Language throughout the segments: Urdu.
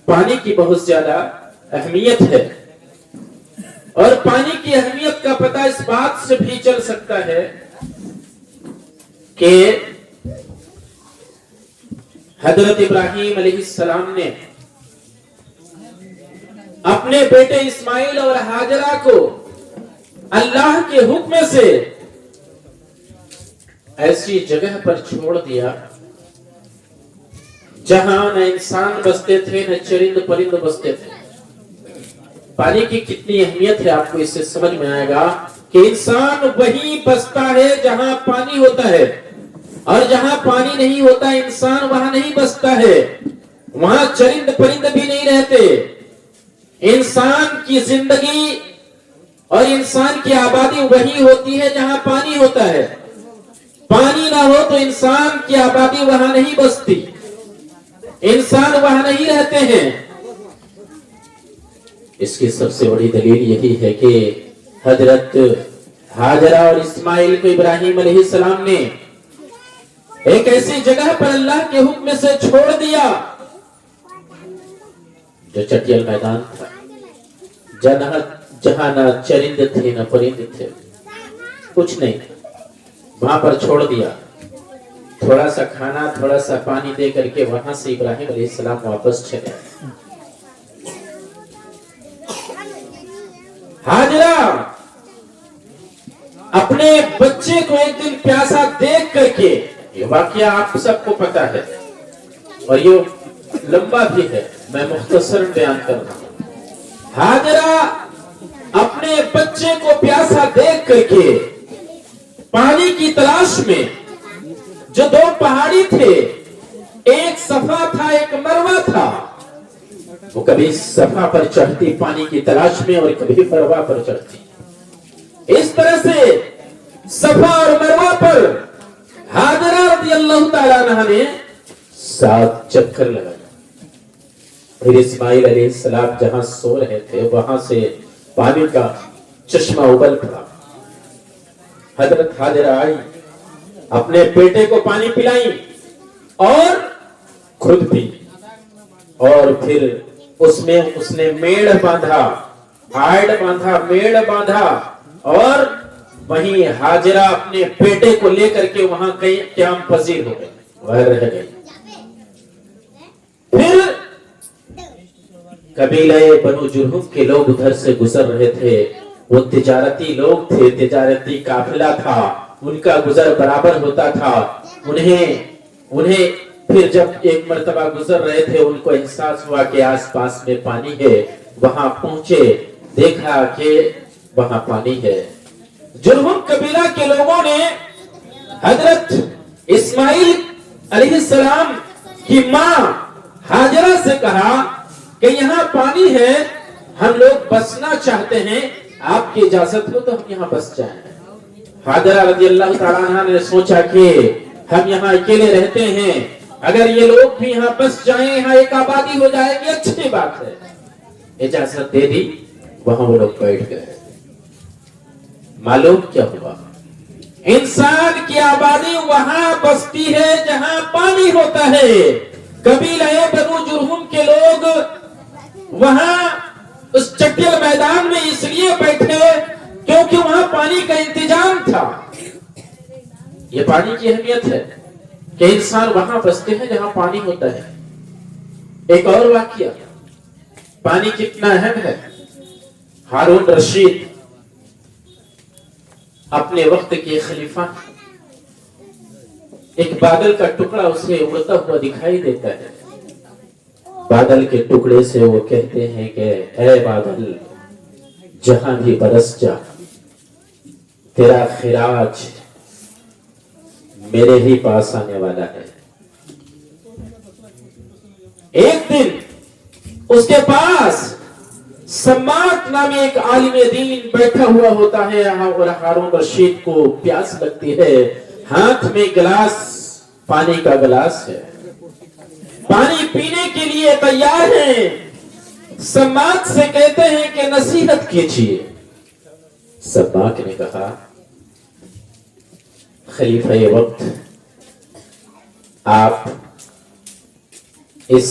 پانی کی بہت زیادہ اہمیت ہے، اور پانی کی اہمیت کا پتہ اس بات سے بھی چل سکتا ہے کہ حضرت ابراہیم علیہ السلام نے اپنے بیٹے اسماعیل اور ہاجرہ کو اللہ کے حکم سے ایسی جگہ پر چھوڑ دیا جہاں نہ انسان بستے تھے نہ چرند پرند بستے تھے۔ پانی کی کتنی اہمیت ہے آپ کو اس سے سمجھ میں آئے گا کہ انسان وہیں بستا ہے جہاں پانی ہوتا ہے، اور جہاں پانی نہیں ہوتا انسان وہاں نہیں بستا ہے، وہاں چرند پرند بھی نہیں رہتے۔ انسان کی زندگی اور انسان کی آبادی وہی ہوتی ہے جہاں پانی ہوتا ہے۔ پانی نہ ہو تو انسان کی آبادی وہاں نہیں بستی، انسان وہاں نہیں رہتے ہیں۔ اس کی سب سے بڑی دلیل یہی ہے کہ حضرت ہاجرہ اور اسماعیل کو ابراہیم علیہ السلام نے ایک ایسی جگہ پر اللہ کے حکم سے چھوڑ دیا جو چٹیل میدان تھا، جہاں نہ چرند تھے نہ پرند تھے، کچھ نہیں، وہاں پر چھوڑ دیا۔ تھوڑا سا کھانا تھوڑا سا پانی دے کر کے وہاں سے ابراہیم علیہ السلام واپس چلے۔ ہاجرہ اپنے بچے کو ایک دن پیاسا دیکھ کر کے، یہ واقعہ آپ سب کو پتا ہے اور یہ لمبا بھی ہے، میں مختصر بیان کر رہا ہوں۔ ہاجرہ اپنے بچے کو پیاسا دیکھ کر کے پانی کی تلاش میں، جو دو پہاڑی تھے، ایک صفا تھا ایک مروہ تھا، وہ کبھی صفا پر چڑھتی پانی کی تلاش میں اور کبھی مروہ پر چڑھتی۔ اس طرح سے صفا اور مروہ پر ہاجرہ رضی اللہ تعالیٰ عنہ نے 7 چکر لگائے۔ پھر اسماعیل علیہ السلام جہاں سو رہے تھے وہاں سے پانی کا چشمہ ابل پڑا۔ حضرت ہاجرہ آئی، اپنے بیٹے کو پانی پلائی اور خود پی، اور پھر اس نے میڑ باندھا، آڑ باندھا، میڑ باندھا، اور وہیں ہاجرہ اپنے بیٹے کو لے کر کے وہاں قیام پذیر ہو گئے، وہاں رہ گئے۔ پھر قبیلہ بنو جرہم کے لوگ ادھر سے گزر رہے تھے، وہ تجارتی لوگ تھے، تجارتی قافلہ تھا، ان کا گزر برابر ہوتا تھا۔ انہیں پھر جب ایک مرتبہ گزر رہے تھے ان کو احساس ہوا کہ آس پاس میں پانی ہے، وہاں پہنچے، دیکھا کہ وہاں پانی ہے۔ جرہم قبیلہ کے لوگوں نے حضرت اسماعیل علیہ السلام کی ماں ہاجرہ سے کہا کہ یہاں پانی ہے، ہم لوگ بسنا چاہتے ہیں، آپ کی اجازت ہو تو ہم یہاں بس جائیں۔ ہاجرہ رضی اللہ تعالیٰ عنہ نے سوچا کہ ہم یہاں اکیلے رہتے ہیں، اگر یہ لوگ بھی یہاں بس جائیں، یہاں ایک آبادی ہو جائے گی، اچھی بات ہے۔ اجازت دے دی، وہاں وہ لوگ بیٹھ گئے۔ معلوم کیا ہوا؟ انسان کی آبادی وہاں بستی ہے جہاں پانی ہوتا ہے۔ قبیلہ بنو جرہم کے لوگ وہاں اس چٹیل میدان میں اس لیے بیٹھے کیونکہ وہاں پانی کا انتظام تھا۔ یہ پانی کی اہمیت ہے کہ انسان وہاں بستے ہیں جہاں پانی ہوتا ہے۔ ایک اور واقعہ، پانی کتنا اہم ہے۔ ہارون رشید اپنے وقت کے خلیفہ، ایک بادل کا ٹکڑا اسے اڑتا ہوا دکھائی دیتا ہے۔ بادل کے ٹکڑے سے وہ کہتے ہیں کہ اے بادل، جہاں بھی برس جا، تیرا خراج میرے ہی پاس آنے والا ہے۔ ایک دن اس کے پاس سماک نامی ایک عالم دین بیٹھا ہوا ہوتا ہے، اور ہارون رشید کو پیاس لگتی ہے، ہاتھ میں گلاس، پانی کا گلاس ہے، پانی پینے کے لیے تیار ہیں۔ سماک سے کہتے ہیں کہ نصیحت کیجیے۔ سماک نے کہا، خلیفہ وقت، آپ اس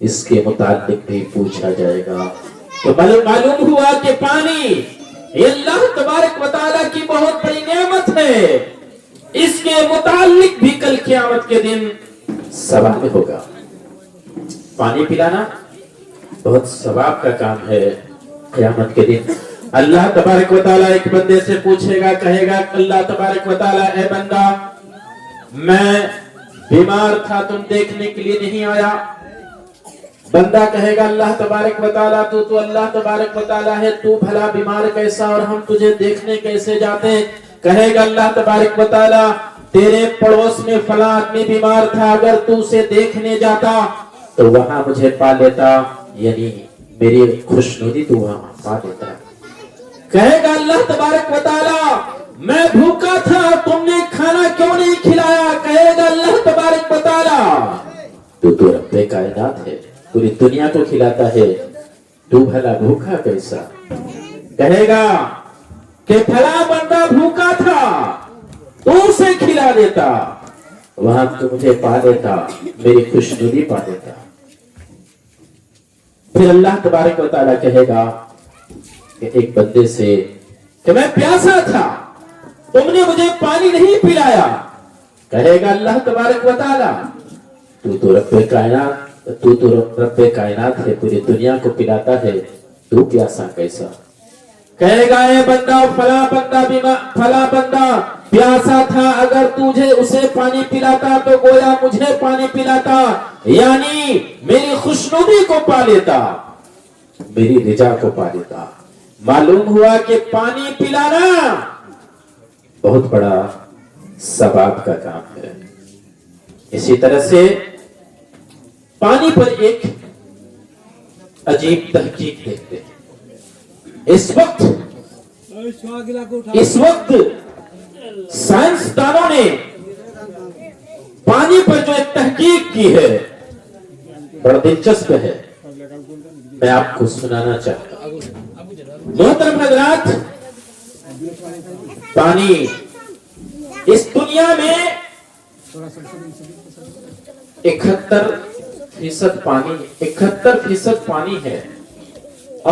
اس کے متعلق بھی پوچھا جائے گا۔ تو معلوم ہوا کہ پانی یہ اللہ تبارک و تعالیٰ کی بہت بڑی نعمت ہے، اس کے متعلق بھی کل قیامت کے دن سوال ہوگا۔ پانی پلانا بہت ثواب کا کام ہے۔ قیامت کے دن اللہ تبارک و تعالیٰ ایک بندے سے پوچھے گا، کہے گا اللہ تبارک و تعالیٰ اے بندہ میں بیمار تھا، تم دیکھنے کے لیے نہیں آیا۔ بندہ کہے گا اللہ تبارک و تعالیٰ تو اللہ تبارک و تعالیٰ ہے، تو بھلا بیمار کیسا اور ہم تجھے دیکھنے کیسے جاتے؟ کہے گا اللہ تبارک و تعالیٰ تیرے پڑوس میں فلاں آدمی بیمار تھا، اگر تو اسے دیکھنے جاتا تو وہاں مجھے پا لیتا، یعنی میری خوشنودی تو وہاں پا لیتا۔ کہے گا اللہ تبارک و تعالیٰ میں بھوکا تھا، تم نے کھانا کیوں نہیں کھلایا؟ کہے گا اللہ تبارک و تعالیٰ تو رب کائنات ہے، پوری دنیا کو کھلاتا ہے، تو بھلا بھوکا کیسا؟ کہے گا کہ فلاں بندہ بھوکا تھا، تو اسے کھلا دیتا، وہاں تو مجھے پا دیتا، میری خوشنودی پا دیتا۔ پھر اللہ تبارک و تعالیٰ کہے گا کہ ایک بندے سے کہ میں پیاسا تھا، تم نے مجھے پانی نہیں پلایا۔ کہے گا اللہ تبارک و تعالیٰ تو رب کائنات ہے، پوری دنیا کو پلاتا ہے، تو پیاسا کیسا؟ کہے گا اے بندہ فلاں بندہ پیاسا تھا، اگر تجھے اسے پانی پلاتا تو گویا مجھے پانی پلاتا، یعنی میری خوشنودی کو پا لیتا، میری رضا کو پا لیتا۔ معلوم ہوا کہ پانی پلانا بہت بڑا ثواب کا کام ہے۔ اسی طرح سے پانی پر ایک عجیب تحقیق دیکھتے ہیں۔ اس وقت سائنسدانوں نے پانی پر جو ایک تحقیق کی ہے بڑا دلچسپ ہے، میں آپ کو سنانا چاہتا ہوں۔ محترم حضرات، پانی اس دنیا میں 71% پانی ہے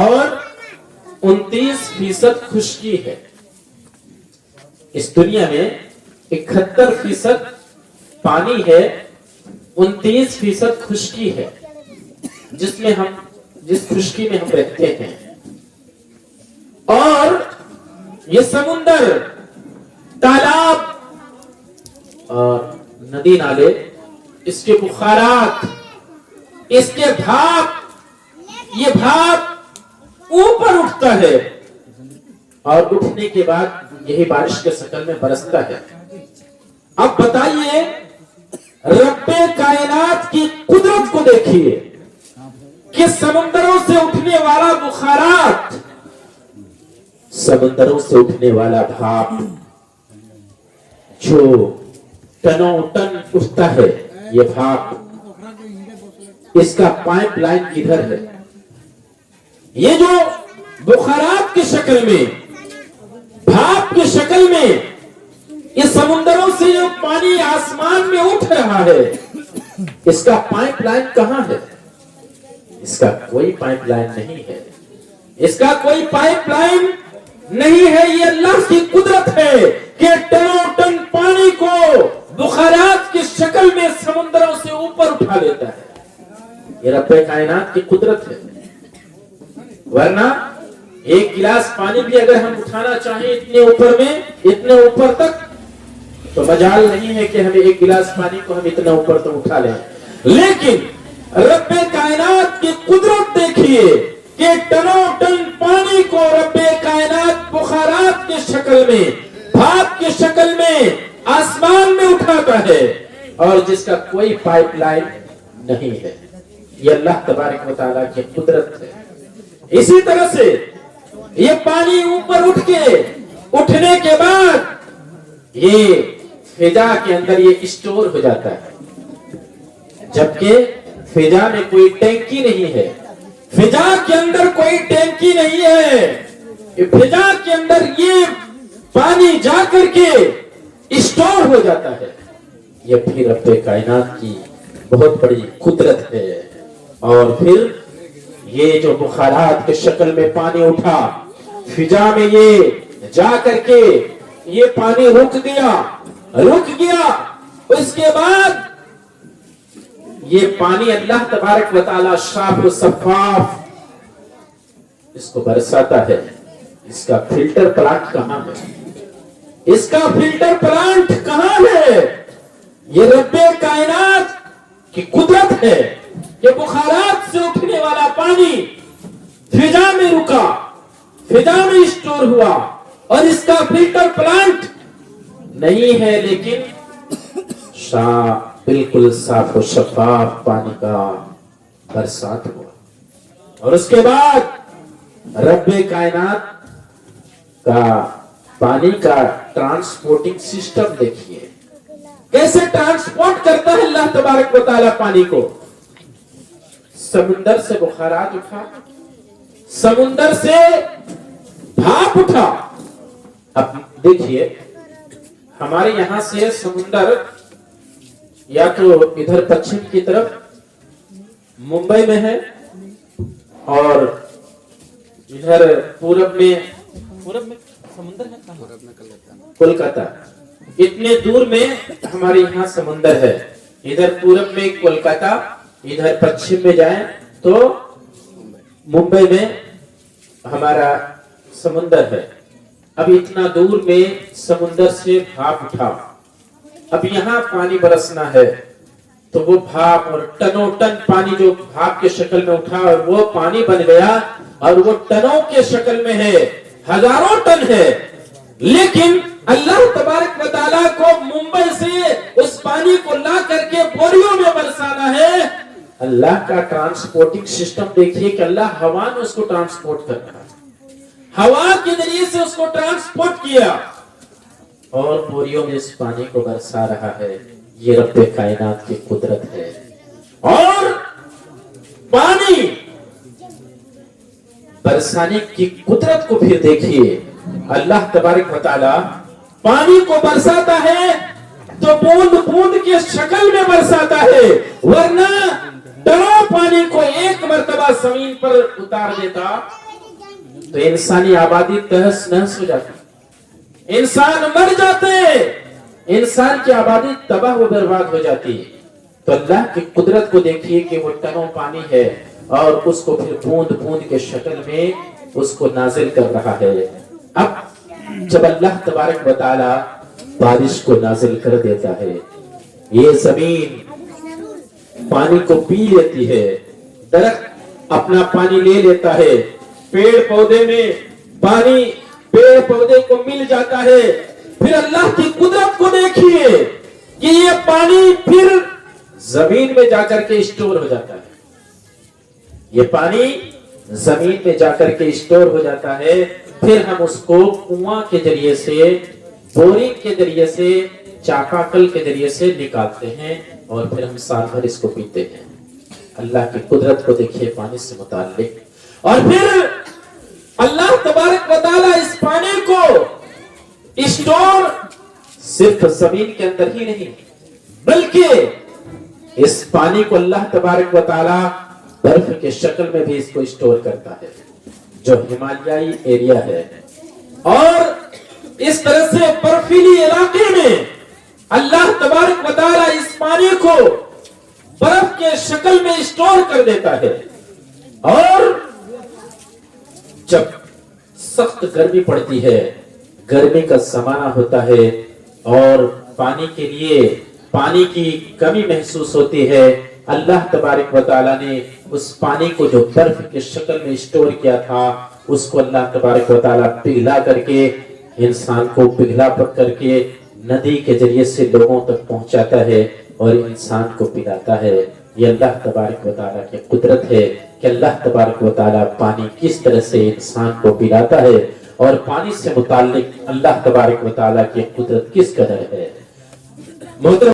اور 29% خشکی ہے۔ اس دنیا میں 71% پانی ہے، 29% خشکی ہے، جس خشکی میں ہم رہتے ہیں۔ اور یہ سمندر، تالاب اور ندی نالے، اس کے بخارات، اس کے بھاپ، یہ بھاپ اوپر اٹھتا ہے اور اٹھنے کے بعد یہی بارش کے شکل میں برستا ہے۔ اب بتائیے رب کائنات کی قدرت کو دیکھیے کہ سمندروں سے اٹھنے والا بخارات، سمندروں سے اٹھنے والا بھاپ جو ٹنوں ٹن اٹھتا ہے، یہ بھاپ، اس کا پائپ لائن کدھر ہے؟ یہ جو بخارات کی شکل میں، بھاپ کی شکل میں یہ سمندروں سے جو پانی آسمان میں اٹھ رہا ہے، اس کا پائپ لائن کہاں ہے؟ اس کا کوئی پائپ لائن نہیں ہے، اس کا کوئی پائپ لائن نہیں ہے۔ یہ اللہ کی قدرت ہے کہ ٹنوں ٹن پانی کو بخارات کی شکل میں سمندروں سے اوپر اٹھا لیتا ہے۔ یہ رب کائنات کی قدرت ہے۔ ورنہ ایک گلاس پانی بھی اگر ہم اٹھانا چاہیں اتنے اوپر میں، اتنے اوپر تک، تو مجال نہیں ہے کہ ہمیں ایک گلاس پانی کو ہم اتنا اوپر تو اٹھا لیں۔ لیکن رب کائنات کی قدرت دیکھیے کہ ٹنوں ٹن پانی کو رب کائنات بخارات کی شکل میں، بھاپ کی شکل میں آسمان میں اٹھاتا ہے، اور جس کا کوئی پائپ لائن نہیں ہے۔ یہ اللہ تبارک و تعالیٰ کی قدرت ہے۔ اسی طرح سے یہ پانی اوپر اٹھ کے اٹھنے کے بعد یہ فضا کے اندر یہ اسٹور ہو جاتا ہے، جبکہ فضا میں کوئی ٹینکی نہیں ہے، فضا کے اندر کوئی ٹینکی نہیں ہے، فضا کے اندر یہ پانی جا کر کے اسٹور ہو جاتا ہے۔ یہ بھی رب کائنات کی بہت بڑی قدرت ہے۔ اور پھر یہ جو بخارات کے شکل میں پانی اٹھا، فضا میں یہ جا کر کے یہ پانی رک گیا. اس کے بعد یہ پانی اللہ تبارک و تعالی صاف و شفاف اس کو برساتا ہے. اس کا فلٹر پلانٹ کہاں ہے؟ اس کا فلٹر پلانٹ کہاں ہے؟ یہ رب کائنات کی قدرت ہے کہ بخارات سے اٹھنے والا پانی فضا میں رکا، فضا میں اسٹور ہوا، اور اس کا فلٹر پلانٹ نہیں ہے، لیکن بالکل صاف و شفاف پانی کا برسات ہوا. اور اس کے بعد رب کائنات کا پانی کا ٹرانسپورٹنگ سسٹم دیکھیے، کیسے ٹرانسپورٹ کرتا ہے اللہ تبارک و تعالی پانی کو. سمندر سے بخارات اٹھا، سمندر سے بھاپ اٹھا. اب دیکھیے ہمارے یہاں سے سمندر یا تو ادھر پچھم کی طرف ممبئی میں ہے، اور ادھر پورب میں سمندر ہے کولکاتہ. اتنے دور میں ہمارے یہاں سمندر ہے. ادھر پورب میں کولکاتہ، ادھر پچھم میں جائیں تو ممبئی میں ہمارا سمندر ہے. اب اتنا دور میں سمندر سے بھاپ اٹھا، اب یہاں پانی برسنا ہے تو وہ بھاپ اور ٹنوں ٹن پانی جو بھاپ کے شکل میں اٹھا اور وہ پانی بن گیا، اور وہ ٹنوں کے شکل میں ہے، ہزاروں ٹن ہے. لیکن اللہ تبارک و تعالیٰ کو ممبئی سے اس پانی کو لا کر کے بوریوں میں برسانا ہے. اللہ کا ٹرانسپورٹنگ سسٹم دیکھیے کہ اللہ ہوا میں اس کو ٹرانسپورٹ کر رہا ہے، ہوا کے ذریعے سے اس کو ٹرانسپورٹ کیا اور بوریوں میں اس پانی کو برسا رہا ہے. یہ رب کائنات کی قدرت ہے. اور پانی برسانے کی قدرت کو پھر دیکھیے، اللہ تبارک و تعالی پانی کو برساتا ہے تو بوند بوند کے شکل میں برساتا ہے، ورنہ ٹنوں پانی کو ایک مرتبہ زمین پر اتار دیتا تو انسانی آبادی تہس نہس ہو جاتی، انسان مر جاتے، انسان کی آبادی تباہ و برباد ہو جاتی. تو اللہ کی قدرت کو دیکھیے کہ وہ ٹنوں پانی ہے اور اس کو پھر بوند بوند کے شکل میں اس کو نازل کر رہا ہے. اب جب اللہ تبارک و تعالی بارش کو نازل کر دیتا ہے، یہ زمین پانی کو پی لیتی ہے، درخت اپنا پانی لے لیتا ہے، پیڑ پودے میں پانی پیڑ پودے کو مل جاتا ہے. پھر اللہ کی قدرت کو دیکھیے کہ یہ پانی پھر زمین میں جا کر کے اسٹور ہو جاتا ہے. یہ پانی زمین میں جا کر کے اسٹور ہو جاتا ہے. پھر ہم اس کو کنواں کے ذریعے سے، بورنگ کے ذریعے سے، چاپاکل کے ذریعے سے نکالتے ہیں اور پھر ہم سال بھر اس کو پیتے ہیں. اللہ کی قدرت کو دیکھیے پانی سے متعلق. اور پھر اللہ تبارک و تعالی اس پانی کو اسٹور صرف زمین کے اندر ہی نہیں، بلکہ اس پانی کو اللہ تبارک و تعالی برف کے شکل میں بھی اس کو اسٹور کرتا ہے، جو ہمالیائی ایریا ہے. اور اس طرح سے برفیلی علاقے میں اللہ تبارک و تعالی اس پانی کو برف کے شکل میں اسٹور کر دیتا ہے. اور جب سخت گرمی پڑتی ہے، گرمی کا زمانہ ہوتا ہے اور پانی کے لیے پانی کی کمی محسوس ہوتی ہے، اللہ تبارک و تعالیٰ نے اس پانی کو جو برف کے شکل میں اسٹور کیا تھا اس کو اللہ تبارک و تعالیٰ پگھلا کر کے، انسان کو پگھلا کر کے ندی کے ذریعے سے لوگوں تک پہنچاتا ہے اور انسان کو پلاتا ہے. یہ اللہ تبارک و تعالیٰ کی قدرت ہے کہ اللہ تبارک و تعالیٰ پانی کس طرح سے انسان کو پلاتا ہے اور پانی سے متعلق اللہ تبارک و تعالیٰ کی قدرت کس قدر ہے. محترم